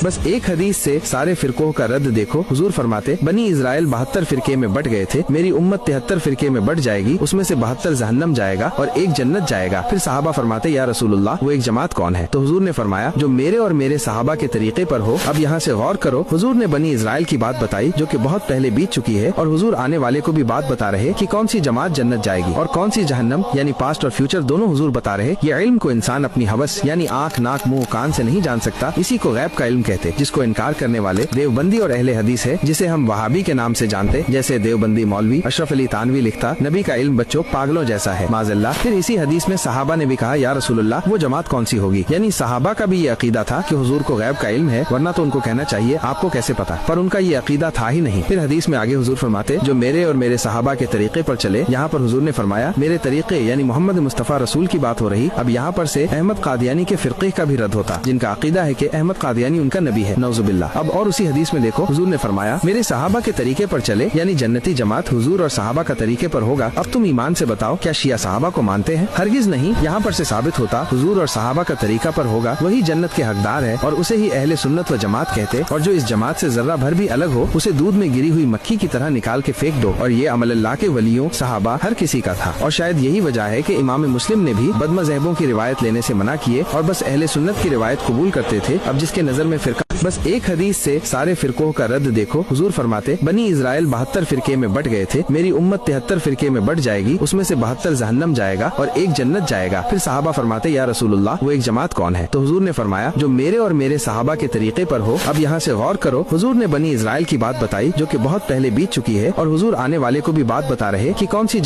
बस एक हदीस से सारे फिरकों का रद्द देखो। हुजूर फरमाते, बनी इजराइल 72 फिरके में बट गए थे, मेरी उम्मत 73 फिरके में बट जाएगी, उसमें से 72 जहन्नम जाएगा और एक जन्नत जाएगा। फिर सहाबा फरमाते, या रसूलुल्लाह वो एक जमात कौन है? तो हुजूर ने फरमाया, जो मेरे और मेरे सहाबा के तरीके पर हो। अब यहाँ से गौर करो, हुजूर ने बनी इजराइल की बात बताई जो कि बहुत पहले बीत चुकी है, और हुजूर आने वाले को भी बात बता रहे कि कौन सी जमात जन्नत जाएगी और कौन सी जहन्नम, यानी पास्ट और फ्यूचर दोनों हुजूर बता रहे। ये इल्म को इंसान अपनी हवस यानी आँख नाक मुंह कान से नहीं जान सकता, इसी को गैब का इल्म कहते, जिसको इनकार करने वाले देवबंदी और अहले हदीस है, जिसे हम वहाबी के नाम से जानते। जैसे देवबंदी मौलवी अशरफ अली तानवी लिखता, नबी का इल्म बच्चों पागलों जैसा है, माज़अल्लाह। फिर इसी हदीस में सहाबा ने भी कहा, या रसूलुल्लाह वो जमात कौन सी होगी? यानी सहाबा का भी ये अकीदा था कि हुजूर को गैब का इल्म है, वरना तो उनको कहना चाहिए आपको कैसे पता, पर उनका ये अकीदा था ही नहीं। फिर हदीस में आगे हुजूर फरमाते, जो मेरे और मेरे सहाबा के तरीके पर चले। यहाँ पर हुजूर ने फरमाया मेरे तरीके यानी मोहम्मद मुस्तफा रसूल की बात हो रही। अब यहाँ पर से अहमद कादियानी के फिरके का भी रद्द होता, जिनका अकीदा है कि अहमद कादियानी उनका नबी है, नौजुबिल्लाह। अब और उसी हदीस में देखो, हुजूर ने फरमाया मेरे सहाबा के तरीके पर चले, यानी जन्नती जमात हुजूर और सहाबा का तरीके पर होगा। अब तुम ईमान से बताओ, क्या शिया सहाबा को मानते हैं? हरगिज नहीं। यहाँ पर से साबित होता हुजूर और सहाबा का तरीका पर होगा, वही जन्नत के हकदार है और उसे ही अहले सुन्नत व जमात कहते। और जो इस जमात से जर्रा भर भी अलग हो, उसे दूध में गिरी हुई मक्खी की तरह निकाल के फेंक दो। और ये अमल अल्लाह के वलियों सहाबा हर किसी का था। और शायद यही वजह है कि इमाम मुस्लिम ने भी बदमज़हबों की रिवायत लेने से मना किए और बस अहले सुन्नत की रिवायत कबूल करते थे। अब जिसके नजर में फिरका, बस एक हदीस से सारे फिरकों का रद्द देखो। हुजूर फरमाते, बनी इजराइल 72 फिरके में बट गए थे, मेरी उम्मत 73 फिरके में बट जाएगी, उसमें से 72 जहन्नम जाएगा और एक जन्नत जाएगा। फिर सहाबा फरमाते, या रसूलुल्लाह वो एक जमात कौन है? तो हुजूर ने फरमाया, जो मेरे और मेरे सहाबा के तरीके पर हो। अब यहाँ से गौर करो, हुजूर ने बनी इजराइल की बात बताई जो कि बहुत पहले बीत चुकी है, और हुजूर आने वाले को भी बात बता रहे कि कौन सी